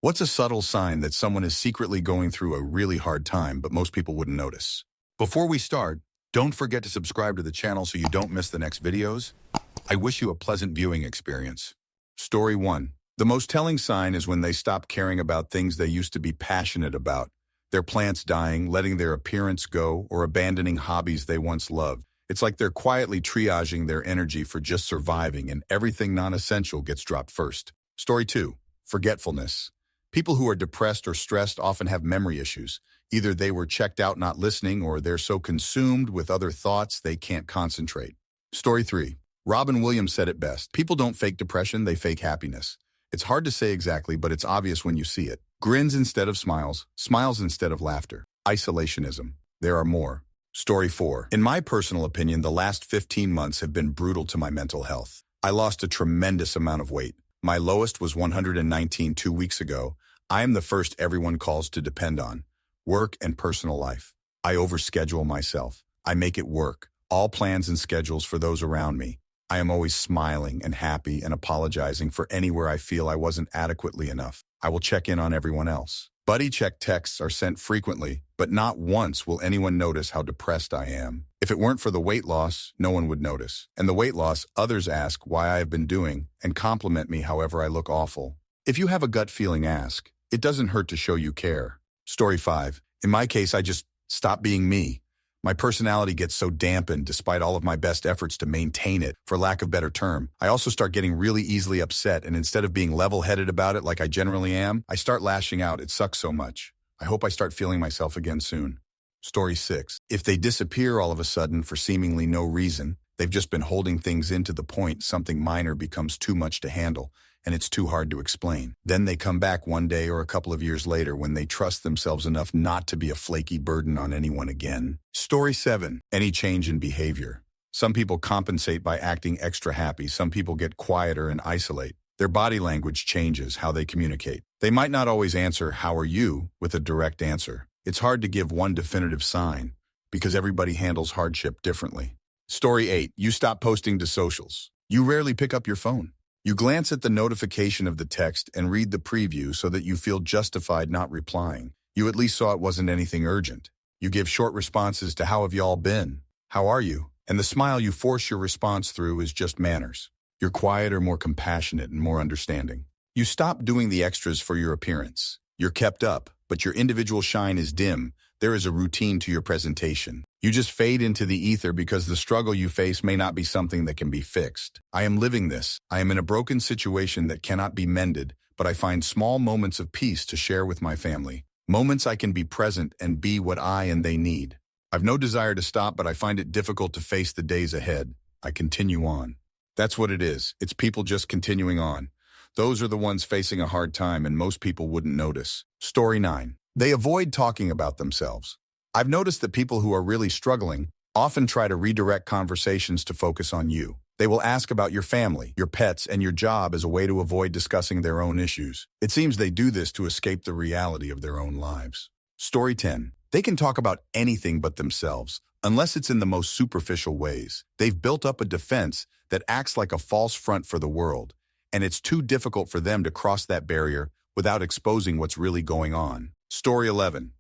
What's a subtle sign that someone is secretly going through a really hard time, but most people wouldn't notice? Before we start, don't forget to subscribe to the channel so you don't miss the next videos. I wish you a pleasant viewing experience. Story 1. The most telling sign is when they stop caring about things they used to be passionate about. Their plants dying, letting their appearance go, or abandoning hobbies they once loved. It's like they're quietly triaging their energy for just surviving, and everything non-essential gets dropped first. Story 2. Forgetfulness. People who are depressed or stressed often have memory issues. Either they were checked out not listening, or they're so consumed with other thoughts they can't concentrate. Story 3. Robin Williams said it best. People don't fake depression, they fake happiness. It's hard to say exactly, but it's obvious when you see it. Grins instead of smiles, smiles instead of laughter. Isolationism. There are more. Story 4. In my personal opinion, the last 15 months have been brutal to my mental health. I lost a tremendous amount of weight. My lowest was 119 2 weeks ago. I am the first everyone calls to depend on. Work and personal life. I overschedule myself. I make it work. All plans and schedules for those around me. I am always smiling and happy and apologizing for anywhere I feel I wasn't adequately enough. I will check in on everyone else. Buddy check texts are sent frequently, but not once will anyone notice how depressed I am. If it weren't for the weight loss, no one would notice. And the weight loss, others ask why I have been doing and compliment me however I look awful. If you have a gut feeling, ask. It doesn't hurt to show you care. Story 5. In my case, I just stop being me. My personality gets so dampened despite all of my best efforts to maintain it, for lack of better term. I also start getting really easily upset, and instead of being level-headed about it like I generally am, I start lashing out. It sucks so much. I hope I start feeling myself again soon. Story 6. If they disappear all of a sudden for seemingly no reason, they've just been holding things in to the point something minor becomes too much to handle, and it's too hard to explain. Then they come back one day or a couple of years later when they trust themselves enough not to be a flaky burden on anyone again. Story 7. Any change in behavior. Some people compensate by acting extra happy. Some people get quieter and isolate. Their body language changes how they communicate. They might not always answer, "How are you?" with a direct answer. It's hard to give one definitive sign because everybody handles hardship differently. Story 8. You stop posting to socials. You rarely pick up your phone. You glance at the notification of the text and read the preview so that you feel justified not replying. You at least saw it wasn't anything urgent. You give short responses to "How have y'all been?" "How are you?" And the smile you force your response through is just manners. You're quieter, more compassionate, and more understanding. You stop doing the extras for your appearance. You're kept up, but your individual shine is dim. There is a routine to your presentation. You just fade into the ether because the struggle you face may not be something that can be fixed. I am living this. I am in a broken situation that cannot be mended, but I find small moments of peace to share with my family. Moments I can be present and be what I and they need. I've no desire to stop, but I find it difficult to face the days ahead. I continue on. That's what it is. It's people just continuing on. Those are the ones facing a hard time, and most people wouldn't notice. Story 9. They avoid talking about themselves. I've noticed that people who are really struggling often try to redirect conversations to focus on you. They will ask about your family, your pets, and your job as a way to avoid discussing their own issues. It seems they do this to escape the reality of their own lives. Story 10. They can talk about anything but themselves, unless it's in the most superficial ways. They've built up a defense that acts like a false front for the world, and it's too difficult for them to cross that barrier without exposing what's really going on. Story 11.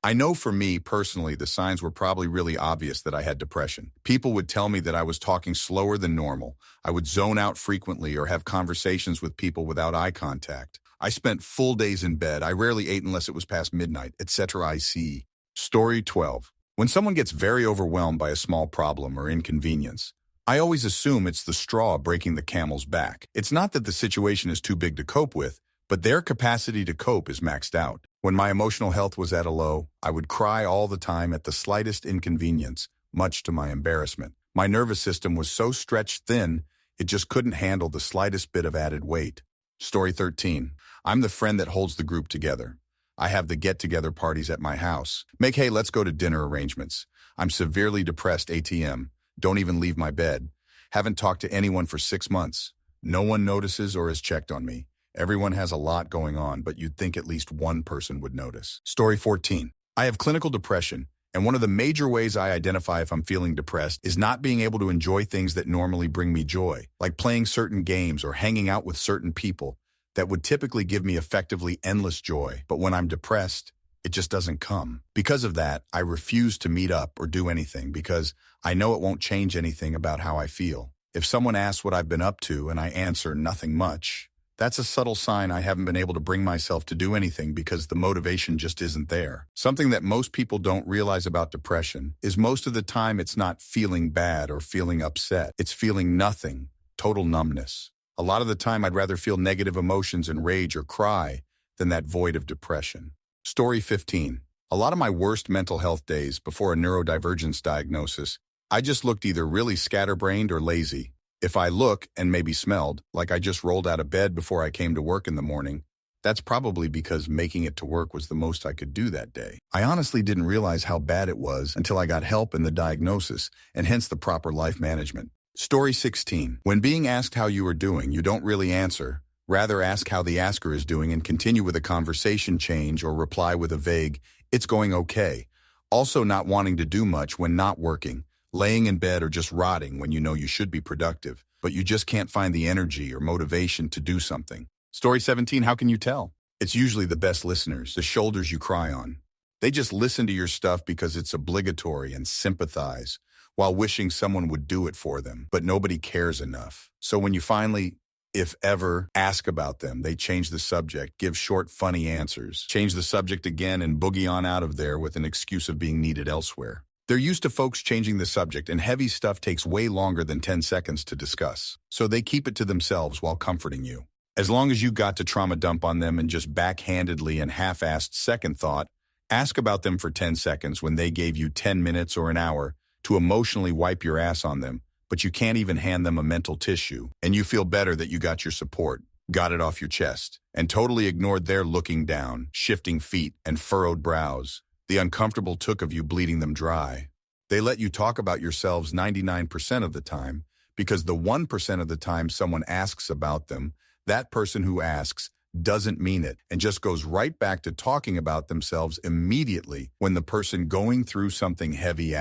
I know for me personally, the signs were probably really obvious that I had depression. People would tell me that I was talking slower than normal. I would zone out frequently or have conversations with people without eye contact. I spent full days in bed. I rarely ate unless it was past midnight, etc. I see. Story 12. When someone gets very overwhelmed by a small problem or inconvenience, I always assume it's the straw breaking the camel's back. It's not that the situation is too big to cope with, but their capacity to cope is maxed out. When my emotional health was at a low, I would cry all the time at the slightest inconvenience, much to my embarrassment. My nervous system was so stretched thin, it just couldn't handle the slightest bit of added weight. Story 13. I'm the friend that holds the group together. I have the get-together parties at my house. Make hey, let's go to dinner arrangements. I'm severely depressed ATM. Don't even leave my bed. Haven't talked to anyone for 6 months. No one notices or has checked on me. Everyone has a lot going on, but you'd think at least one person would notice. Story 14. I have clinical depression, and one of the major ways I identify if I'm feeling depressed is not being able to enjoy things that normally bring me joy, like playing certain games or hanging out with certain people. that would typically give me effectively endless joy, but when I'm depressed, it just doesn't come. Because of that, I refuse to meet up or do anything because I know it won't change anything about how I feel. If someone asks what I've been up to and I answer nothing much, that's a subtle sign I haven't been able to bring myself to do anything because the motivation just isn't there. Something that most people don't realize about depression is most of the time it's not feeling bad or feeling upset. It's feeling nothing, total numbness. A lot of the time I'd rather feel negative emotions and rage or cry than that void of depression. Story 15. A lot of my worst mental health days before a neurodivergence diagnosis, I just looked either really scatterbrained or lazy. If I look and maybe smelled like I just rolled out of bed before I came to work in the morning, that's probably because making it to work was the most I could do that day. I honestly didn't realize how bad it was until I got help in the diagnosis and hence the proper life management. Story 16. When being asked how you are doing, you don't really answer. Rather ask how the asker is doing and continue with a conversation change or reply with a vague, "It's going okay." Also not wanting to do much when not working. Laying in bed or just rotting when you know you should be productive, but you just can't find the energy or motivation to do something. Story 17, how can you tell? It's usually the best listeners, the shoulders you cry on. They just listen to your stuff because it's obligatory and sympathize, while wishing someone would do it for them, but nobody cares enough. So when you finally, if ever, ask about them, they change the subject, give short, funny answers, change the subject again and boogie on out of there with an excuse of being needed elsewhere. They're used to folks changing the subject, and heavy stuff takes way longer than 10 seconds to discuss. So they keep it to themselves while comforting you. As long as you got to trauma dump on them and just backhandedly and half-assed second thought, ask about them for 10 seconds when they gave you 10 minutes or an hour to emotionally wipe your ass on them, but you can't even hand them a mental tissue, and you feel better that you got your support, got it off your chest, and totally ignored their looking down, shifting feet, and furrowed brows. The uncomfortable took of you bleeding them dry. They let you talk about yourselves 99% of the time because the 1% of the time someone asks about them, that person who asks doesn't mean it and just goes right back to talking about themselves immediately when the person going through something heavy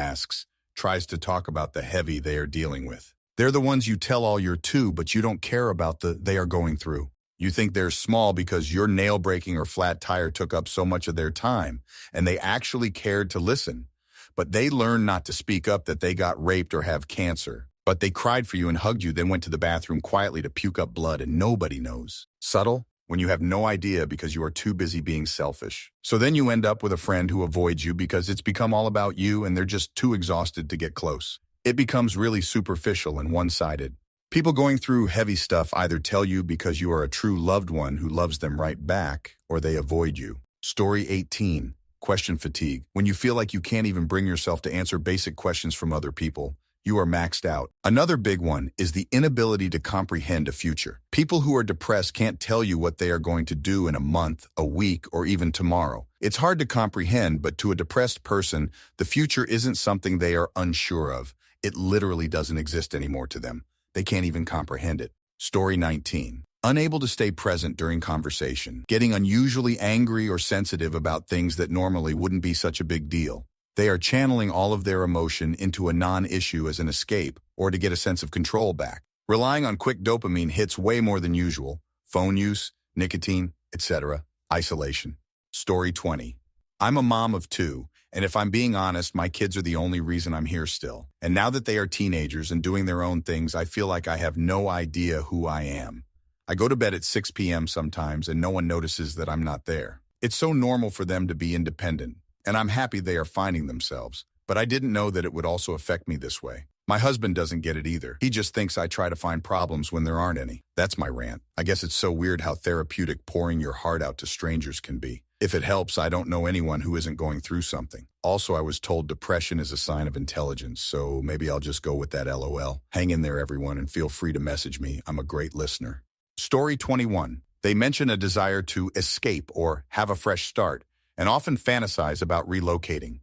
tries to talk about the heavy they are dealing with. They're the ones you tell all your to, but you don't care about they are going through. You think they're small because your nail-breaking or flat tire took up so much of their time, and they actually cared to listen. But they learned not to speak up that they got raped or have cancer. But they cried for you and hugged you, then went to the bathroom quietly to puke up blood, and nobody knows. Subtle? When you have no idea because you are too busy being selfish. So then you end up with a friend who avoids you because it's become all about you and they're just too exhausted to get close. It becomes really superficial and one-sided. People going through heavy stuff either tell you because you are a true loved one who loves them right back, or they avoid you. Story 18. Question fatigue. When you feel like you can't even bring yourself to answer basic questions from other people, you are maxed out. Another big one is the inability to comprehend a future. People who are depressed can't tell you what they are going to do in a month, a week, or even tomorrow. It's hard to comprehend, but to a depressed person, the future isn't something they are unsure of. It literally doesn't exist anymore to them. They can't even comprehend it. Story 19. Unable to stay present during conversation. Getting unusually angry or sensitive about things that normally wouldn't be such a big deal. They are channeling all of their emotion into a non-issue as an escape or to get a sense of control back. Relying on quick dopamine hits way more than usual. Phone use, nicotine, etc. Isolation. Story 20. I'm a mom of 2. And if I'm being honest, my kids are the only reason I'm here still. And now that they are teenagers and doing their own things, I feel like I have no idea who I am. I go to bed at 6 p.m. sometimes and no one notices that I'm not there. It's so normal for them to be independent, and I'm happy they are finding themselves. But I didn't know that it would also affect me this way. My husband doesn't get it either. He just thinks I try to find problems when there aren't any. That's my rant. I guess it's so weird how therapeutic pouring your heart out to strangers can be. If it helps, I don't know anyone who isn't going through something. Also, I was told depression is a sign of intelligence, so maybe I'll just go with that LOL. Hang in there, everyone, and feel free to message me. I'm a great listener. Story 21. They mention a desire to escape or have a fresh start, and often fantasize about relocating.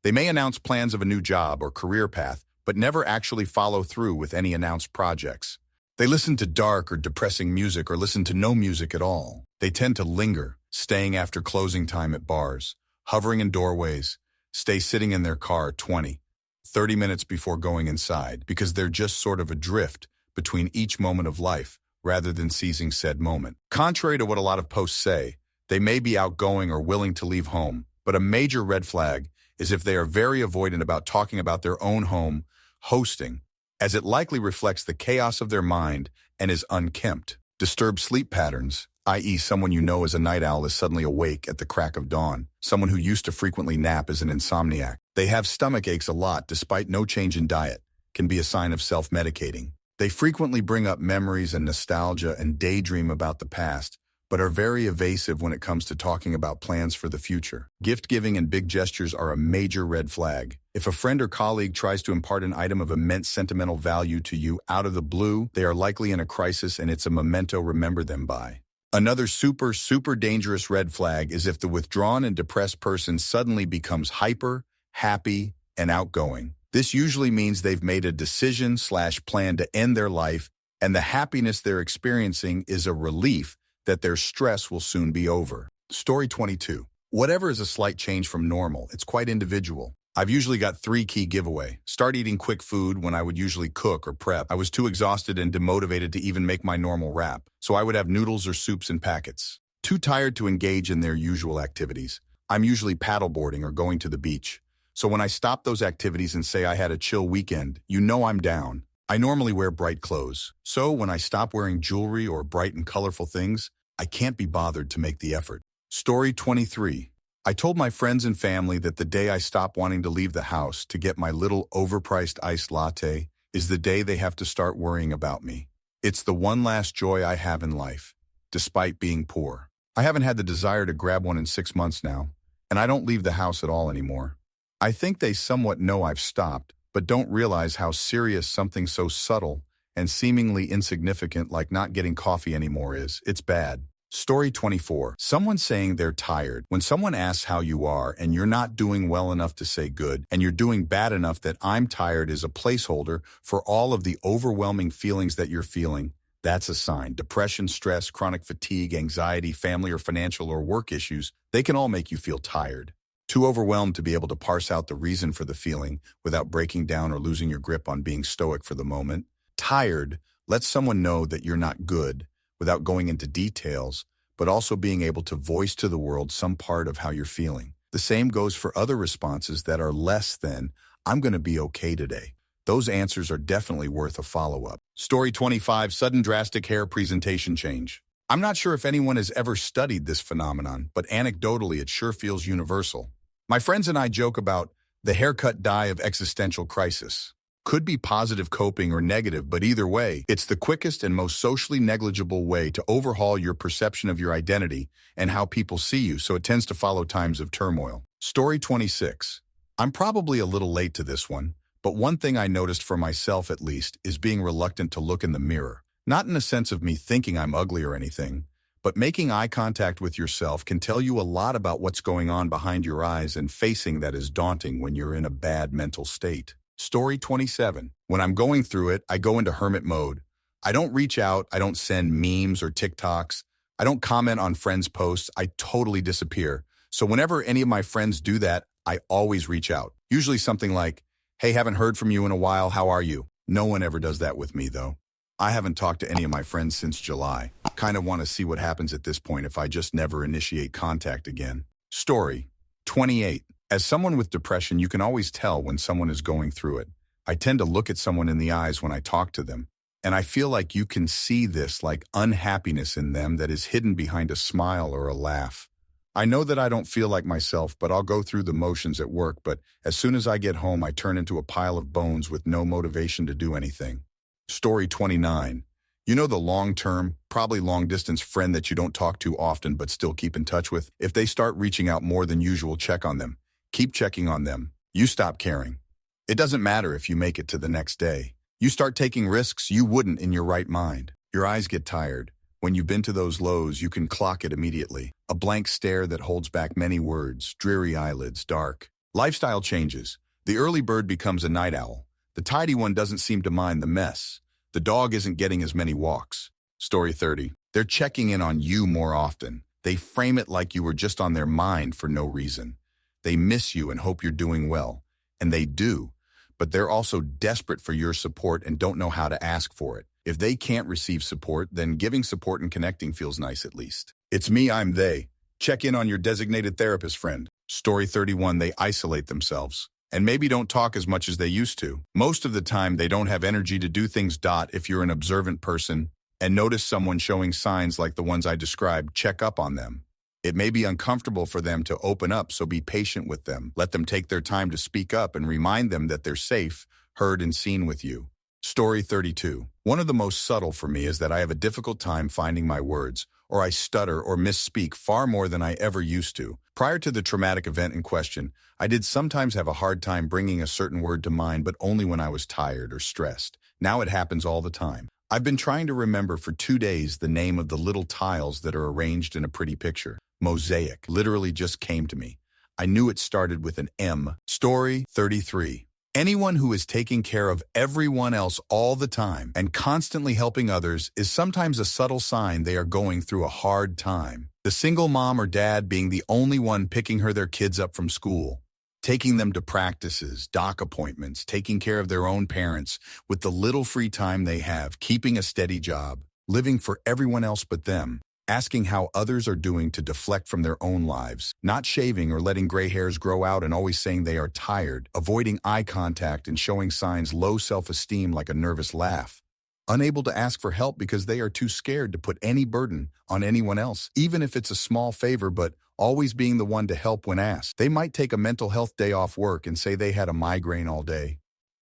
They may announce plans of a new job or career path, but never actually follow through with any announced projects. They listen to dark or depressing music or listen to no music at all. They tend to linger, staying after closing time at bars, hovering in doorways, stay sitting in their car 20, 30 minutes before going inside because they're just sort of adrift between each moment of life, rather than seizing said moment. Contrary to what a lot of posts say, they may be outgoing or willing to leave home, but a major red flag is if they are very avoidant about talking about their own home hosting, as it likely reflects the chaos of their mind and is unkempt. Disturbed sleep patterns, i.e. someone you know as a night owl is suddenly awake at the crack of dawn. Someone who used to frequently nap is an insomniac. They have stomach aches a lot despite no change in diet, can be a sign of self-medicating. They frequently bring up memories and nostalgia and daydream about the past, but are very evasive when it comes to talking about plans for the future. Gift-giving and big gestures are a major red flag. If a friend or colleague tries to impart an item of immense sentimental value to you out of the blue, they are likely in a crisis and it's a memento remember them by. Another super dangerous red flag is if the withdrawn and depressed person suddenly becomes hyper, happy, and outgoing. This usually means they've made a decision/plan to end their life, and the happiness they're experiencing is a relief that their stress will soon be over. Story 22. Whatever is a slight change from normal, it's quite individual. I've usually got 3 key giveaway. Start eating quick food when I would usually cook or prep. I was too exhausted and demotivated to even make my normal wrap, so I would have noodles or soups in packets. Too tired to engage in their usual activities. I'm usually paddleboarding or going to the beach. So when I stop those activities and say I had a chill weekend, you know I'm down. I normally wear bright clothes. So when I stop wearing jewelry or bright and colorful things, I can't be bothered to make the effort. Story 23. I told my friends and family that the day I stop wanting to leave the house to get my little overpriced iced latte is the day they have to start worrying about me. It's the one last joy I have in life, despite being poor. I haven't had the desire to grab one in 6 months now, and I don't leave the house at all anymore. I think they somewhat know I've stopped, but don't realize how serious something so subtle and seemingly insignificant like not getting coffee anymore is. It's bad. Story 24. Someone saying they're tired. When someone asks how you are and you're not doing well enough to say good, and you're doing bad enough that I'm tired is a placeholder for all of the overwhelming feelings that you're feeling, that's a sign. Depression, stress, chronic fatigue, anxiety, family or financial or work issues, they can all make you feel tired. Too overwhelmed to be able to parse out the reason for the feeling without breaking down or losing your grip on being stoic for the moment. Tired lets someone know that you're not good without going into details, but also being able to voice to the world some part of how you're feeling. The same goes for other responses that are less than, I'm going to be okay today. Those answers are definitely worth a follow-up. Story 25. Sudden drastic hair presentation change. I'm not sure if anyone has ever studied this phenomenon, but anecdotally it sure feels universal. My friends and I joke about the haircut die of existential crisis. Could be positive coping or negative, but either way, it's the quickest and most socially negligible way to overhaul your perception of your identity and how people see you, so it tends to follow times of turmoil. Story 26. I'm probably a little late to this one, but one thing I noticed for myself at least is being reluctant to look in the mirror. Not in the sense of me thinking I'm ugly or anything, but making eye contact with yourself can tell you a lot about what's going on behind your eyes, and facing that is daunting when you're in a bad mental state. Story 27. When I'm going through it, I go into hermit mode. I don't reach out, I don't send memes or TikToks, I don't comment on friends' posts, I totally disappear. So whenever any of my friends do that, I always reach out. Usually something like, hey, haven't heard from you in a while, how are you? No one ever does that with me though. I haven't talked to any of my friends since July. Kind of want to see what happens at this point if I just never initiate contact again. Story 28. As someone with depression, you can always tell when someone is going through it. I tend to look at someone in the eyes when I talk to them, and I feel like you can see this like unhappiness in them that is hidden behind a smile or a laugh. I know that I don't feel like myself, but I'll go through the motions at work, but as soon as I get home, I turn into a pile of bones with no motivation to do anything. Story 29. You know the long-term, probably long-distance friend that you don't talk to often but still keep in touch with? If they start reaching out more than usual, check on them. Keep checking on them. You stop caring. It doesn't matter if you make it to the next day. You start taking risks you wouldn't in your right mind. Your eyes get tired. When you've been to those lows, you can clock it immediately. A blank stare that holds back many words, dreary eyelids, dark. Lifestyle changes. The early bird becomes a night owl. The tidy one doesn't seem to mind the mess. The dog isn't getting as many walks. Story 30. They're checking in on you more often. They frame it like you were just on their mind for no reason. They miss you and hope you're doing well. And they do. But they're also desperate for your support and don't know how to ask for it. If they can't receive support, then giving support and connecting feels nice at least. It's me, I'm they. Check in on your designated therapist friend. Story 31, they isolate themselves and maybe don't talk as much as they used to. Most of the time, they don't have energy to do things. If you're an observant person and notice someone showing signs like the ones I described, check up on them. It may be uncomfortable for them to open up, so be patient with them. Let them take their time to speak up and remind them that they're safe, heard, and seen with you. Story 32. One of the most subtle for me is that I have a difficult time finding my words, or I stutter or misspeak far more than I ever used to. Prior to the traumatic event in question, I did sometimes have a hard time bringing a certain word to mind, but only when I was tired or stressed. Now it happens all the time. I've been trying to remember for 2 days the name of the little tiles that are arranged in a pretty picture. Mosaic literally just came to me. I knew it started with an M. Story 33. Anyone who is taking care of everyone else all the time and constantly helping others is sometimes a subtle sign they are going through a hard time. The single mom or dad being the only one picking their kids up from school, taking them to practices, doc appointments, taking care of their own parents with the little free time they have, keeping a steady job, living for everyone else but them, asking how others are doing to deflect from their own lives, not shaving or letting gray hairs grow out and always saying they are tired, avoiding eye contact and showing signs low self-esteem like a nervous laugh, unable to ask for help because they are too scared to put any burden on anyone else, even if it's a small favor, but always being the one to help when asked. They might take a mental health day off work and say they had a migraine all day.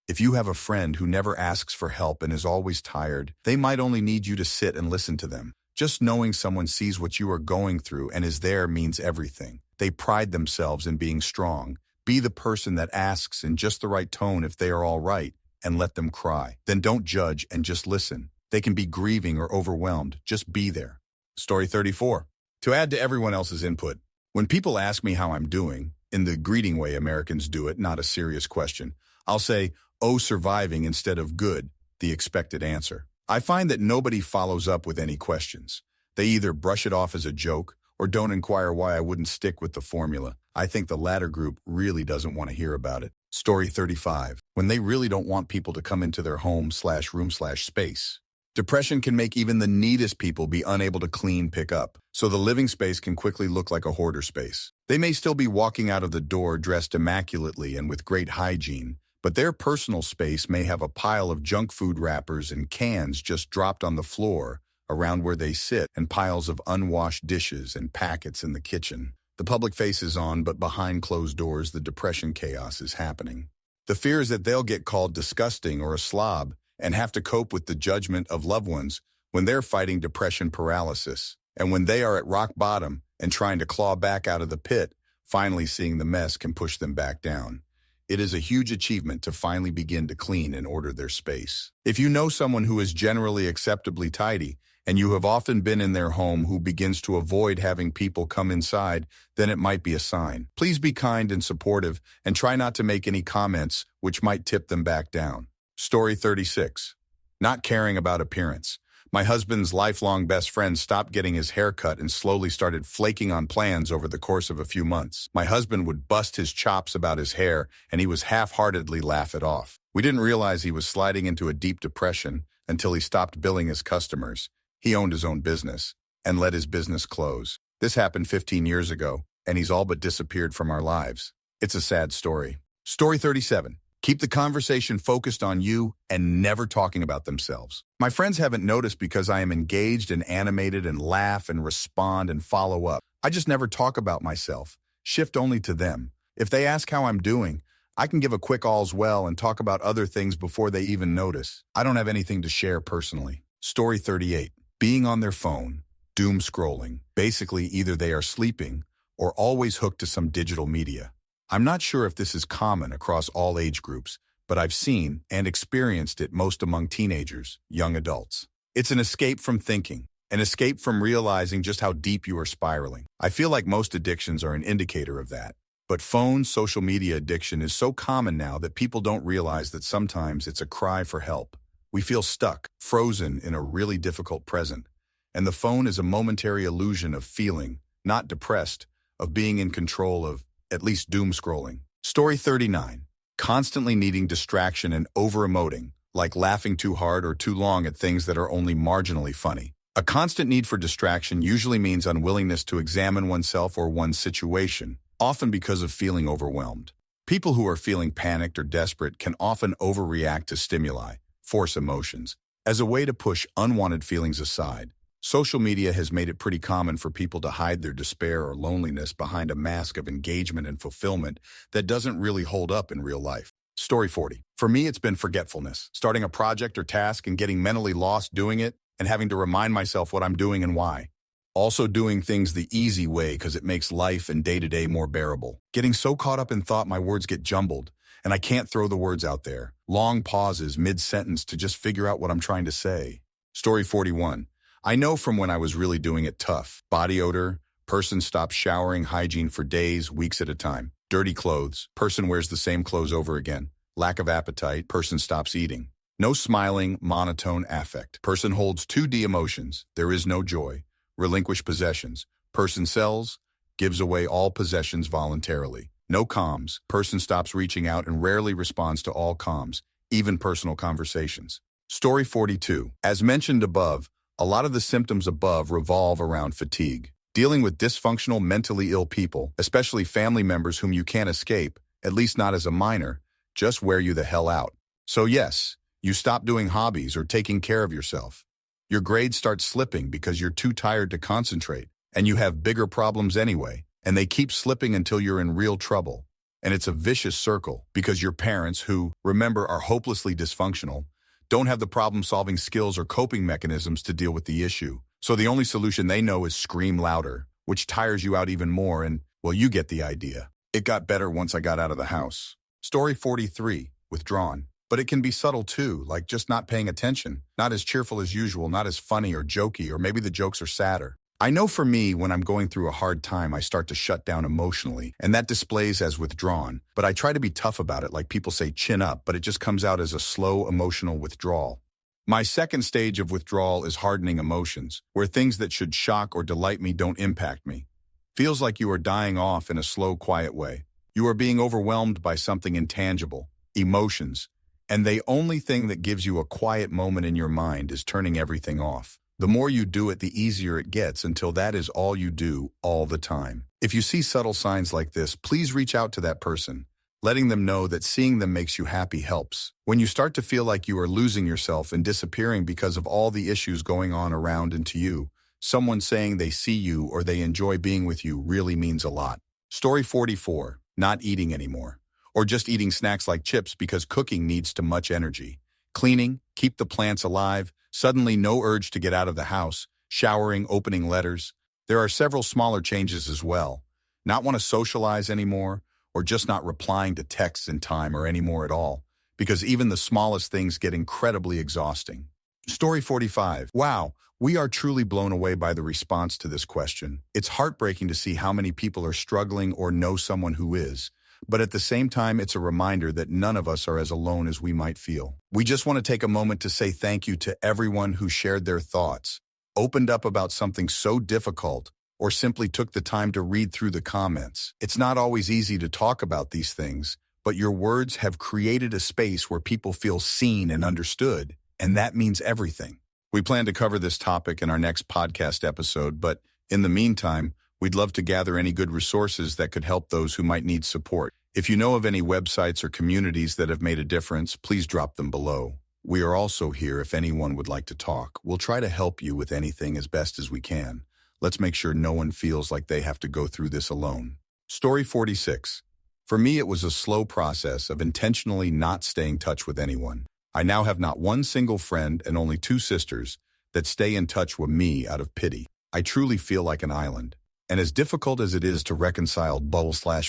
If you have a friend who never asks for help and is always tired, they might only need you to sit and listen to them. Just knowing someone sees what you are going through and is there means everything. They pride themselves in being strong. Be the person that asks in just the right tone if they are all right, and let them cry. Then don't judge and just listen. They can be grieving or overwhelmed. Just be there. Story 34. To add to everyone else's input, when people ask me how I'm doing, in the greeting way Americans do it, not a serious question, I'll say, "Oh, surviving," instead of "good," the expected answer. I find that nobody follows up with any questions. They either brush it off as a joke or don't inquire why I wouldn't stick with the formula. I think the latter group really doesn't want to hear about it. Story 35. When they really don't want people to come into their home/room/space. Depression can make even the neatest people be unable to pick up, so the living space can quickly look like a hoarder space. They may still be walking out of the door dressed immaculately and with great hygiene, but their personal space may have a pile of junk food wrappers and cans just dropped on the floor around where they sit, and piles of unwashed dishes and packets in the kitchen. The public face is on, but behind closed doors, the depression chaos is happening. The fear is that they'll get called disgusting or a slob and have to cope with the judgment of loved ones when they're fighting depression paralysis. And when they are at rock bottom and trying to claw back out of the pit, finally seeing the mess can push them back down. It is a huge achievement to finally begin to clean and order their space. If you know someone who is generally acceptably tidy, and you have often been in their home who begins to avoid having people come inside, then it might be a sign. Please be kind and supportive, and try not to make any comments which might tip them back down. Story 36. Not caring about appearance. My husband's lifelong best friend stopped getting his hair cut and slowly started flaking on plans over the course of a few months. My husband would bust his chops about his hair, and he was half-heartedly laugh it off. We didn't realize he was sliding into a deep depression until he stopped billing his customers. He owned his own business and let his business close. This happened 15 years ago, and he's all but disappeared from our lives. It's a sad story. Story 37. Keep the conversation focused on you and never talking about themselves. My friends haven't noticed because I am engaged and animated and laugh and respond and follow up. I just never talk about myself. Shift only to them. If they ask how I'm doing, I can give a quick all's well and talk about other things before they even notice. I don't have anything to share personally. Story 38. Being on their phone, doom scrolling. Basically, either they are sleeping or always hooked to some digital media. I'm not sure if this is common across all age groups, but I've seen and experienced it most among teenagers, young adults. It's an escape from thinking, an escape from realizing just how deep you are spiraling. I feel like most addictions are an indicator of that. But phone, social media addiction is so common now that people don't realize that sometimes it's a cry for help. We feel stuck, frozen in a really difficult present. And the phone is a momentary illusion of feeling, not depressed, of being in control of, at least doom scrolling. Story 39. Constantly needing distraction and over-emoting. like laughing too hard or too long at things that are only marginally funny. A constant need for distraction usually means unwillingness to examine oneself or one's situation, often because of feeling overwhelmed. People who are feeling panicked or desperate can often overreact to stimuli, force emotions, as a way to push unwanted feelings aside. Social media has made it pretty common for people to hide their despair or loneliness behind a mask of engagement and fulfillment that doesn't really hold up in real life. Story 40. For me, it's been forgetfulness. Starting a project or task and getting mentally lost doing it and having to remind myself what I'm doing and why. Also doing things the easy way because it makes life and day-to-day more bearable. Getting so caught up in thought my words get jumbled and I can't throw the words out there. Long pauses mid-sentence to just figure out what I'm trying to say. Story 41. I know from when I was really doing it tough. Body odor, person stops showering, hygiene for days, weeks at a time. Dirty clothes, person wears the same clothes over again. Lack of appetite, person stops eating. No smiling, monotone affect. Person holds 2D emotions. There is no joy. Relinquish possessions. Person sells, gives away all possessions voluntarily. No comms. Person stops reaching out and rarely responds to all comms, even personal conversations. Story 42. As mentioned above, a lot of the symptoms above revolve around fatigue. Dealing with dysfunctional, mentally ill people, especially family members whom you can't escape, at least not as a minor, just wear you the hell out. So yes, you stop doing hobbies or taking care of yourself. Your grades start slipping because you're too tired to concentrate, and you have bigger problems anyway, and they keep slipping until you're in real trouble. And it's a vicious circle because your parents, who, remember, are hopelessly dysfunctional, don't have the problem-solving skills or coping mechanisms to deal with the issue. So the only solution they know is scream louder, which tires you out even more and, well, you get the idea. It got better once I got out of the house. Story 43. Withdrawn. But it can be subtle too, like just not paying attention, not as cheerful as usual, not as funny or jokey, or maybe the jokes are sadder. I know for me, when I'm going through a hard time, I start to shut down emotionally, and that displays as withdrawn. But I try to be tough about it, like people say chin up, but it just comes out as a slow emotional withdrawal. My second stage of withdrawal is hardening emotions, where things that should shock or delight me don't impact me. Feels like you are dying off in a slow, quiet way. You are being overwhelmed by something intangible, emotions, and the only thing that gives you a quiet moment in your mind is turning everything off. The more you do it, the easier it gets until that is all you do all the time. If you see subtle signs like this, please reach out to that person. Letting them know that seeing them makes you happy helps. When you start to feel like you are losing yourself and disappearing because of all the issues going on around and to you, someone saying they see you or they enjoy being with you really means a lot. Story 44. Not eating anymore. Or just eating snacks like chips because cooking needs too much energy. Cleaning, keep the plants alive, suddenly no urge to get out of the house, showering, opening letters. There are several smaller changes as well. Not want to socialize anymore, or just not replying to texts in time or anymore at all, because even the smallest things get incredibly exhausting. Story 45. Wow, we are truly blown away by the response to this question. It's heartbreaking to see how many people are struggling or know someone who is, but at the same time, it's a reminder that none of us are as alone as we might feel. We just want to take a moment to say thank you to everyone who shared their thoughts, opened up about something so difficult, or simply took the time to read through the comments. It's not always easy to talk about these things, but your words have created a space where people feel seen and understood, and that means everything. We plan to cover this topic in our next podcast episode, but in the meantime, we'd love to gather any good resources that could help those who might need support. If you know of any websites or communities that have made a difference, please drop them below. We are also here if anyone would like to talk. We'll try to help you with anything as best as we can. Let's make sure no one feels like they have to go through this alone. Story 46. For me, it was a slow process of intentionally not staying in touch with anyone. I now have not one single friend and only 2 sisters that stay in touch with me out of pity. I truly feel like an island. And as difficult as it is to reconcile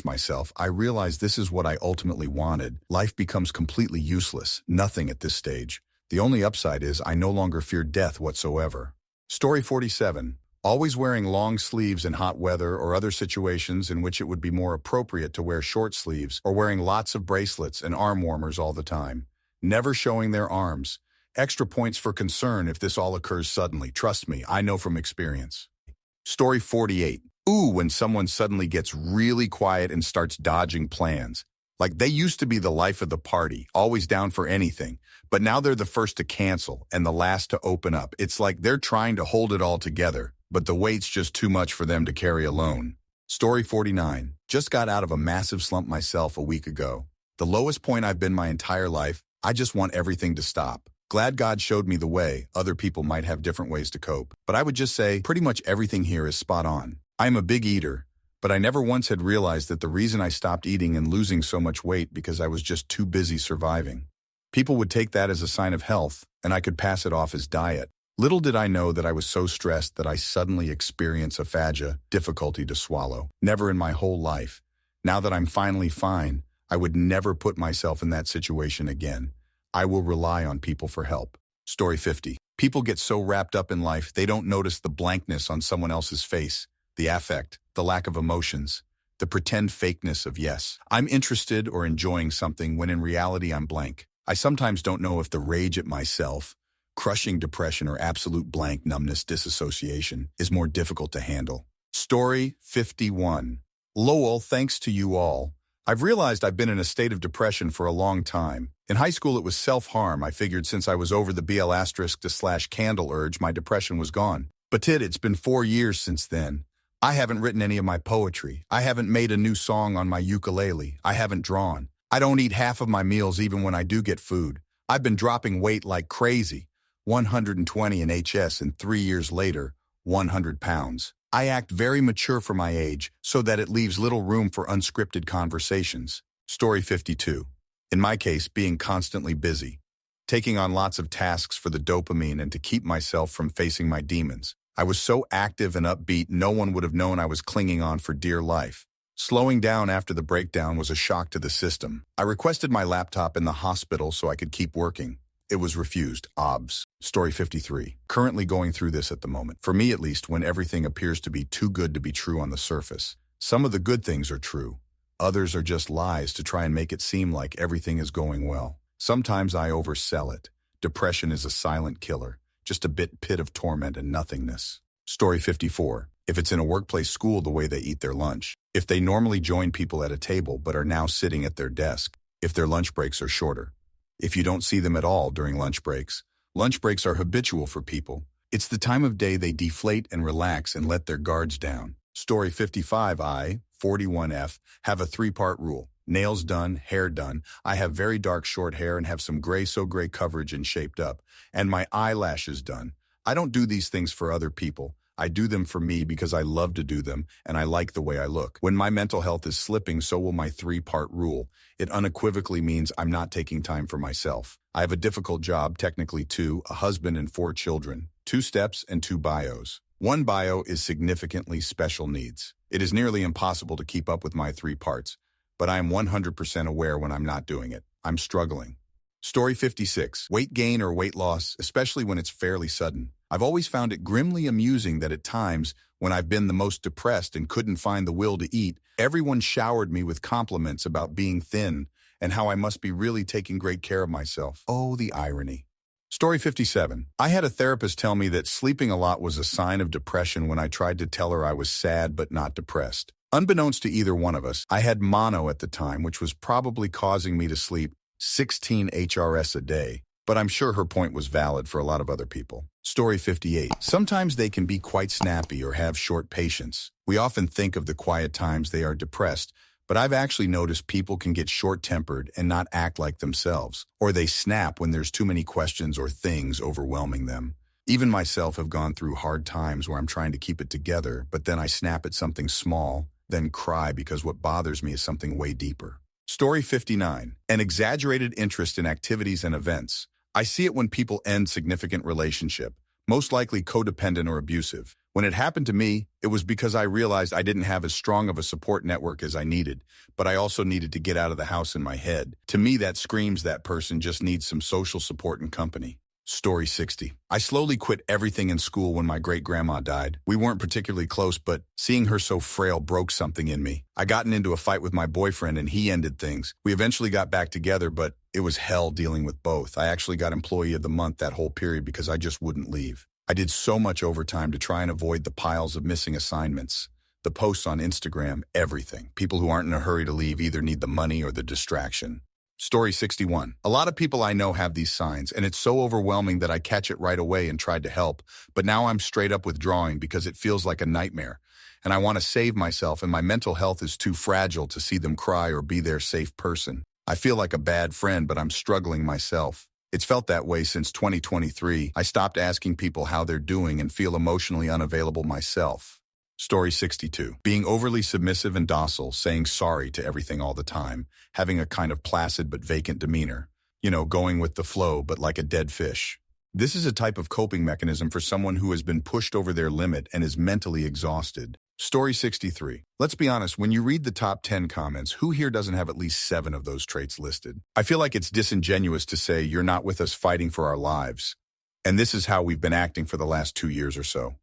myself, I realize this is what I ultimately wanted. Life becomes completely useless, nothing at this stage. The only upside is I no longer fear death whatsoever. Story 47. Always wearing long sleeves in hot weather or other situations in which it would be more appropriate to wear short sleeves, or wearing lots of bracelets and arm warmers all the time. Never showing their arms. Extra points for concern if this all occurs suddenly. Trust me, I know from experience. Story 48. Ooh, when someone suddenly gets really quiet and starts dodging plans. Like they used to be the life of the party, always down for anything, but now they're the first to cancel and the last to open up. It's like they're trying to hold it all together, but the weight's just too much for them to carry alone. Story 49. Just got out of a massive slump myself a week ago. The lowest point I've been my entire life. I just want everything to stop. Glad God showed me the way. Other people might have different ways to cope, but I would just say pretty much everything here is spot on. I am a big eater, but I never once had realized that the reason I stopped eating and losing so much weight because I was just too busy surviving. People would take that as a sign of health, and I could pass it off as diet. Little did I know that I was so stressed that I suddenly experience aphasia, difficulty to swallow. Never in my whole life. Now that I'm finally fine, I would never put myself in that situation again. I will rely on people for help. Story 50. People get so wrapped up in life, they don't notice the blankness on someone else's face, the affect, the lack of emotions, the pretend fakeness of yes, I'm interested or enjoying something when in reality I'm blank. I sometimes don't know if the rage at myself, crushing depression or absolute blank numbness disassociation is more difficult to handle. Story 51. Lowell, thanks to you all. I've realized I've been in a state of depression for a long time. In high school, it was self-harm. I figured since I was over the BL***candle urge, my depression was gone. But it's been 4 years since then. I haven't written any of my poetry. I haven't made a new song on my ukulele. I haven't drawn. I don't eat half of my meals even when I do get food. I've been dropping weight like crazy. 120 in HS and 3 years later, 100 pounds. I act very mature for my age so that it leaves little room for unscripted conversations. Story 52. In my case, being constantly busy, taking on lots of tasks for the dopamine and to keep myself from facing my demons. I was so active and upbeat, no one would have known I was clinging on for dear life. Slowing down after the breakdown was a shock to the system. I requested my laptop in the hospital so I could keep working. It was refused. OBS. Story 53. Currently going through this at the moment. For me at least, when everything appears to be too good to be true on the surface. Some of the good things are true. Others are just lies to try and make it seem like everything is going well. Sometimes I oversell it. Depression is a silent killer. Just a pit of torment and nothingness. Story 54. If it's in a workplace school, the way they eat their lunch. If they normally join people at a table but are now sitting at their desk. If their lunch breaks are shorter. If you don't see them at all during lunch breaks are habitual for people. It's the time of day they deflate and relax and let their guards down. Story 55. I, 41F, have a 3-part rule. Nails done, hair done. I have very dark short hair and have some gray coverage and shaped up. And my eyelashes done. I don't do these things for other people. I do them for me because I love to do them and I like the way I look. When my mental health is slipping, so will my 3-part rule. It unequivocally means I'm not taking time for myself. I have a difficult job, technically 2, a husband and 4 children, 2 steps and 2 bios. 1 bio is significantly special needs. It is nearly impossible to keep up with my 3 parts, but I am 100% aware when I'm not doing it. I'm struggling. Story 56. Weight gain or weight loss, especially when it's fairly sudden. I've always found it grimly amusing that at times, when I've been the most depressed and couldn't find the will to eat, everyone showered me with compliments about being thin and how I must be really taking great care of myself. Oh, the irony. Story 57. I had a therapist tell me that sleeping a lot was a sign of depression when I tried to tell her I was sad but not depressed. Unbeknownst to either one of us, I had mono at the time, which was probably causing me to sleep 16 HRS a day, but I'm sure her point was valid for a lot of other people. Story 58. Sometimes they can be quite snappy or have short patience. We often think of the quiet times they are depressed, but I've actually noticed people can get short-tempered and not act like themselves, or they snap when there's too many questions or things overwhelming them. Even myself have gone through hard times where I'm trying to keep it together, but then I snap at something small, then cry because what bothers me is something way deeper. Story 59. An exaggerated interest in activities and events. I see it when people end significant relationship, most likely codependent or abusive. When it happened to me, it was because I realized I didn't have as strong of a support network as I needed, but I also needed to get out of the house in my head. To me, that screams that person just needs some social support and company. Story 60. I slowly quit everything in school when my great-grandma died. We weren't particularly close, but seeing her so frail broke something in me. I gotten into a fight with my boyfriend and he ended things. We eventually got back together, but it was hell dealing with both. I actually got Employee of the Month that whole period because I just wouldn't leave. I did so much overtime to try and avoid the piles of missing assignments, The posts on Instagram, everything. People who aren't in a hurry to leave either need the money or the distraction. Story 61. A lot of people I know have these signs, and it's so overwhelming that I catch it right away and tried to help, but now I'm straight up withdrawing because it feels like a nightmare. And I want to save myself, and my mental health is too fragile to see them cry or be their safe person. I feel like a bad friend, but I'm struggling myself. It's felt that way since 2023. I stopped asking people how they're doing and feel emotionally unavailable myself. Story 62. Being overly submissive and docile, saying sorry to everything all the time, having a kind of placid but vacant demeanor. Going with the flow, but like a dead fish. This is a type of coping mechanism for someone who has been pushed over their limit and is mentally exhausted. Story 63. Let's be honest, when you read the top 10 comments, who here doesn't have at least 7 of those traits listed? I feel like it's disingenuous to say you're not with us fighting for our lives. And this is how we've been acting for the last 2 years or so.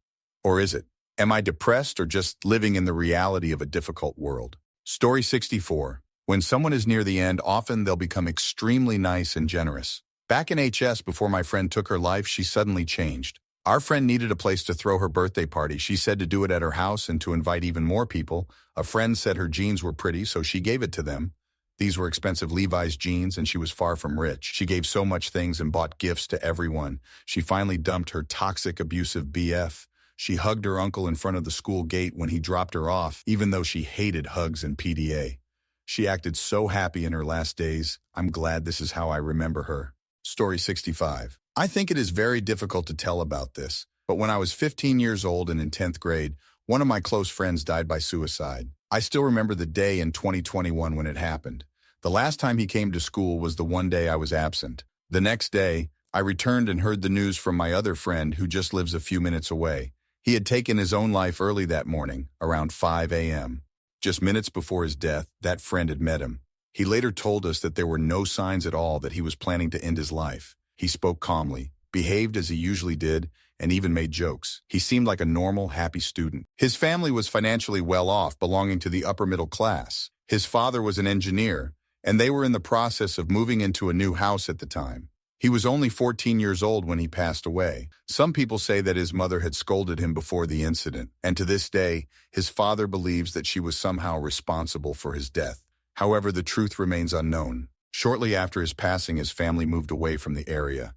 Or is it? Am I depressed or just living in the reality of a difficult world? Story 64. When someone is near the end, often they'll become extremely nice and generous. Back in HS, before my friend took her life, she suddenly changed. Our friend needed a place to throw her birthday party. She said to do it at her house and to invite even more people. A friend said her jeans were pretty, so she gave it to them. These were expensive Levi's jeans, and she was far from rich. She gave so much things and bought gifts to everyone. She finally dumped her toxic, abusive BF. She hugged her uncle in front of the school gate when he dropped her off, even though she hated hugs and PDA. She acted so happy in her last days. I'm glad this is how I remember her. Story 65. I think it is very difficult to tell about this, but when I was 15 years old and in 10th grade, one of my close friends died by suicide. I still remember the day in 2021 when it happened. The last time he came to school was the one day I was absent. The next day, I returned and heard the news from my other friend who just lives a few minutes away. He had taken his own life early that morning, around 5 a.m. Just minutes before his death, that friend had met him. He later told us that there were no signs at all that he was planning to end his life. He spoke calmly, behaved as he usually did, and even made jokes. He seemed like a normal, happy student. His family was financially well off, belonging to the upper middle class. His father was an engineer, and they were in the process of moving into a new house at the time. He was only 14 years old when he passed away. Some people say that his mother had scolded him before the incident, and to this day, his father believes that she was somehow responsible for his death. However, the truth remains unknown. Shortly after his passing, his family moved away from the area.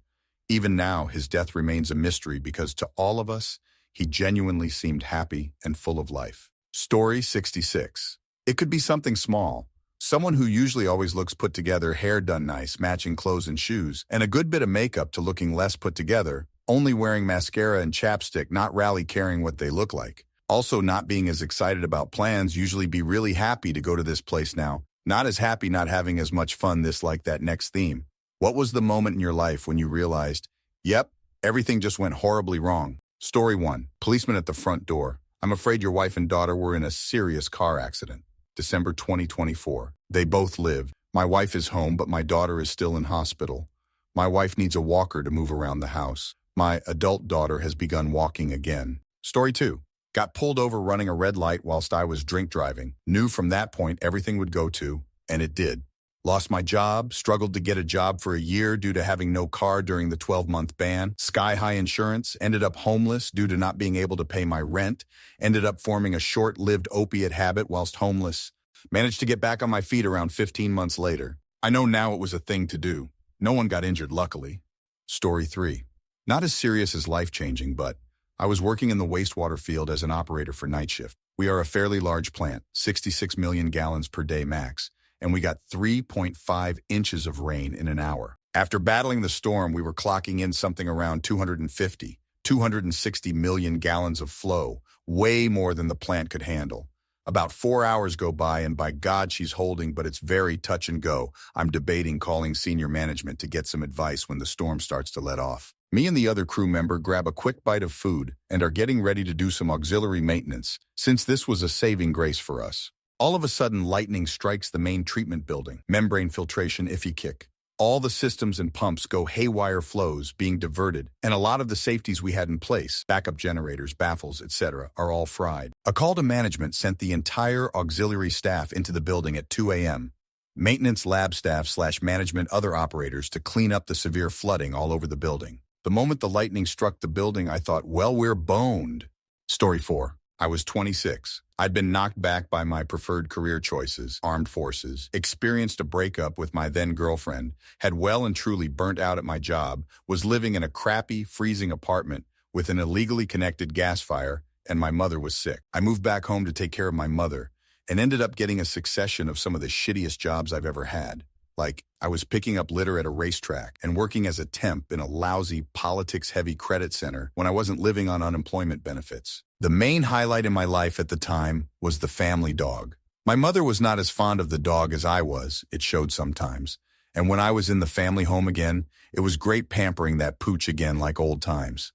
Even now, his death remains a mystery because to all of us, he genuinely seemed happy and full of life. Story 66. It could be something small. Someone who usually always looks put together, hair done nice, matching clothes and shoes, and a good bit of makeup to looking less put together, only wearing mascara and chapstick, not rally caring what they look like. Also not being as excited about plans, usually be really happy to go to this place now. Not as happy not having as much fun this like that next theme. What was the moment in your life when you realized, yep, everything just went horribly wrong? Story 1. Policeman at the front door. I'm afraid your wife and daughter were in a serious car accident. December 2024. They both lived. My wife is home, but my daughter is still in hospital. My wife needs a walker to move around the house. My adult daughter has begun walking again. Story 2. Got pulled over running a red light whilst I was drink driving. Knew from that point everything would go to, and it did. Lost my job, struggled to get a job for a year due to having no car during the 12-month ban. Sky-high insurance, ended up homeless due to not being able to pay my rent. Ended up forming a short-lived opiate habit whilst homeless. Managed to get back on my feet around 15 months later. I know now it was a thing to do. No one got injured, luckily. Story 3. Not as serious as life-changing, but I was working in the wastewater field as an operator for night shift. We are a fairly large plant, 66 million gallons per day max, and we got 3.5 inches of rain in an hour. After battling the storm, we were clocking in something around 260 million gallons of flow, way more than the plant could handle. About 4 hours go by, and by God, she's holding, but it's very touch and go. I'm debating calling senior management to get some advice when the storm starts to let off. Me and the other crew member grab a quick bite of food and are getting ready to do some auxiliary maintenance, since this was a saving grace for us. All of a sudden, lightning strikes the main treatment building. Membrane filtration, iffy kick. All the systems and pumps go haywire, flows being diverted, and a lot of the safeties we had in place, backup generators, baffles, etc., are all fried. A call to management sent the entire auxiliary staff into the building at 2 a.m. Maintenance lab staff / management other operators to clean up the severe flooding all over the building. The moment the lightning struck the building, I thought, well, we're boned. Story 4. I was 26. I'd been knocked back by my preferred career choices, armed forces, experienced a breakup with my then-girlfriend, had well and truly burnt out at my job, was living in a crappy, freezing apartment with an illegally connected gas fire, and my mother was sick. I moved back home to take care of my mother and ended up getting a succession of some of the shittiest jobs I've ever had. Like, I was picking up litter at a racetrack and working as a temp in a lousy, politics-heavy credit center when I wasn't living on unemployment benefits. The main highlight in my life at the time was the family dog. My mother was not as fond of the dog as I was, it showed sometimes. And when I was in the family home again, it was great pampering that pooch again like old times.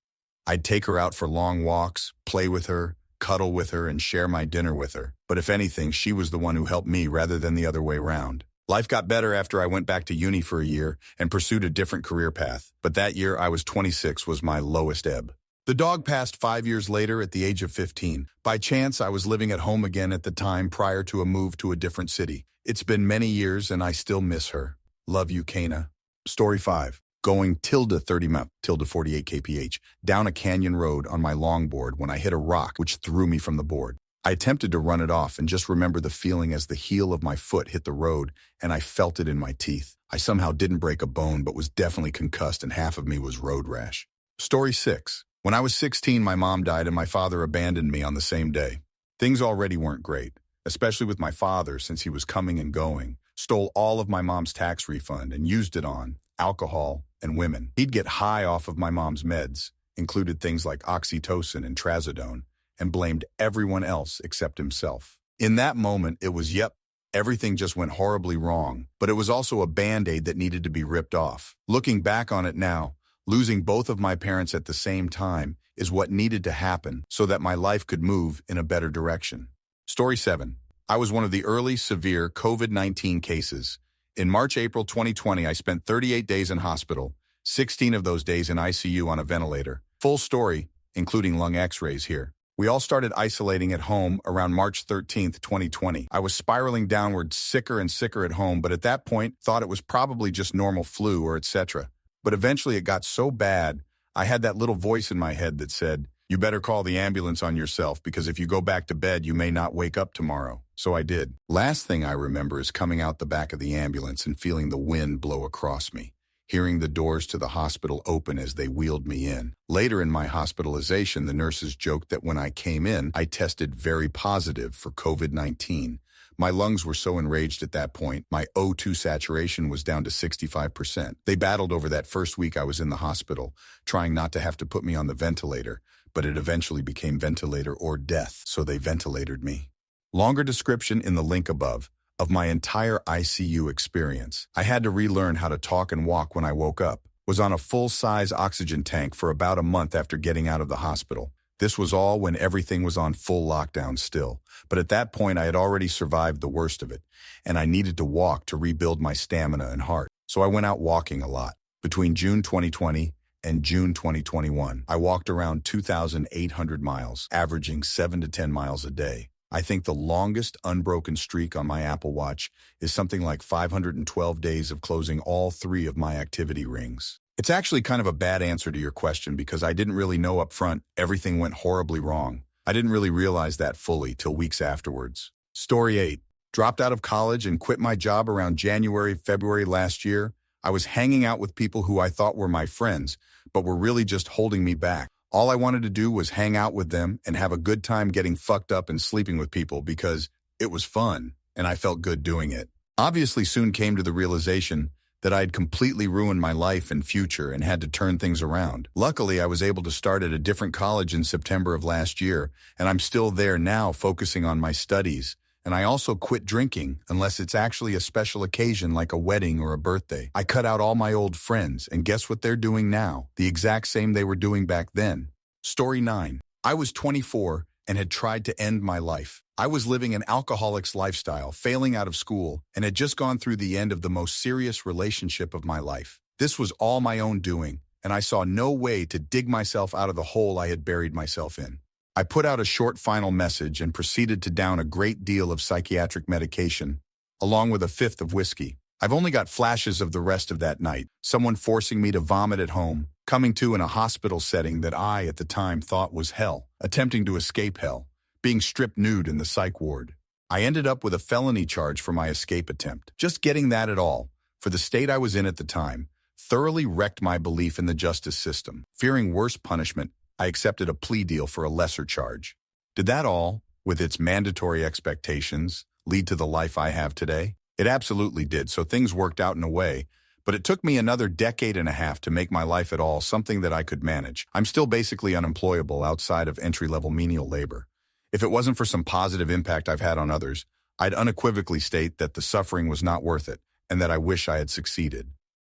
I'd take her out for long walks, play with her, cuddle with her, and share my dinner with her. But if anything, she was the one who helped me rather than the other way around. Life got better after I went back to uni for a year and pursued a different career path. But that year I was 26 was my lowest ebb. The dog passed 5 years later at the age of 15. By chance, I was living at home again at the time prior to a move to a different city. It's been many years and I still miss her. Love you, Kana. Story 5. Going -30 mile, -48 kph, down a canyon road on my longboard when I hit a rock which threw me from the board. I attempted to run it off and just remember the feeling as the heel of my foot hit the road and I felt it in my teeth. I somehow didn't break a bone but was definitely concussed and half of me was road rash. Story 6. When I was 16, my mom died and my father abandoned me on the same day. Things already weren't great, especially with my father since he was coming and going, stole all of my mom's tax refund and used it on alcohol and women. He'd get high off of my mom's meds, included things like oxytocin and trazodone, and blamed everyone else except himself. In that moment, it was, yep, everything just went horribly wrong, but it was also a Band-Aid that needed to be ripped off. Looking back on it now, losing both of my parents at the same time is what needed to happen so that my life could move in a better direction. Story 7. I was one of the early, severe COVID-19 cases. In March-April 2020, I spent 38 days in hospital, 16 of those days in ICU on a ventilator. Full story, including lung x-rays here. We all started isolating at home around March 13th, 2020. I was spiraling downward, sicker and sicker at home, but at that point, thought it was probably just normal flu or etc. But eventually it got so bad, I had that little voice in my head that said, "You better call the ambulance on yourself because if you go back to bed, you may not wake up tomorrow." So I did. Last thing I remember is coming out the back of the ambulance and feeling the wind blow across me, hearing the doors to the hospital open as they wheeled me in. Later in my hospitalization, the nurses joked that when I came in, I tested very positive for COVID-19. My lungs were so enraged at that point, my O2 saturation was down to 65%. They battled over that first week I was in the hospital, trying not to have to put me on the ventilator, but it eventually became ventilator or death, so they ventilated me. Longer description in the link above of my entire ICU experience. I had to relearn how to talk and walk when I woke up, was on a full-size oxygen tank for about a month after getting out of the hospital. This was all when everything was on full lockdown still, but at that point I had already survived the worst of it, and I needed to walk to rebuild my stamina and heart. So I went out walking a lot. Between June 2020 and June 2021, I walked around 2,800 miles, averaging 7 to 10 miles a day. I think the longest unbroken streak on my Apple Watch is something like 512 days of closing all 3 of my activity rings. It's actually kind of a bad answer to your question because I didn't really know up front everything went horribly wrong. I didn't really realize that fully till weeks afterwards. Story 8. Dropped out of college and quit my job around January, February last year. I was hanging out with people who I thought were my friends, but were really just holding me back. All I wanted to do was hang out with them and have a good time getting fucked up and sleeping with people because it was fun, and I felt good doing it. Obviously soon came to the realization that I had completely ruined my life and future and had to turn things around. Luckily, I was able to start at a different college in September of last year, and I'm still there now focusing on my studies. And I also quit drinking unless it's actually a special occasion like a wedding or a birthday. I cut out all my old friends, and guess what they're doing now? The exact same they were doing back then. Story 9. I was 24 and had tried to end my life. I was living an alcoholic's lifestyle, failing out of school, and had just gone through the end of the most serious relationship of my life. This was all my own doing, and I saw no way to dig myself out of the hole I had buried myself in. I put out a short final message and proceeded to down a great deal of psychiatric medication, along with a fifth of whiskey. I've only got flashes of the rest of that night, someone forcing me to vomit at home, coming to in a hospital setting that I, at the time, thought was hell, attempting to escape hell, being stripped nude in the psych ward. I ended up with a felony charge for my escape attempt. Just getting that at all, for the state I was in at the time, thoroughly wrecked my belief in the justice system. Fearing worse punishment, I accepted a plea deal for a lesser charge. Did that all, with its mandatory expectations, lead to the life I have today? It absolutely did, so things worked out in a way, but it took me another decade and a half to make my life at all something that I could manage. I'm still basically unemployable outside of entry-level menial labor. If it wasn't for some positive impact I've had on others, I'd unequivocally state that the suffering was not worth it and that I wish I had succeeded.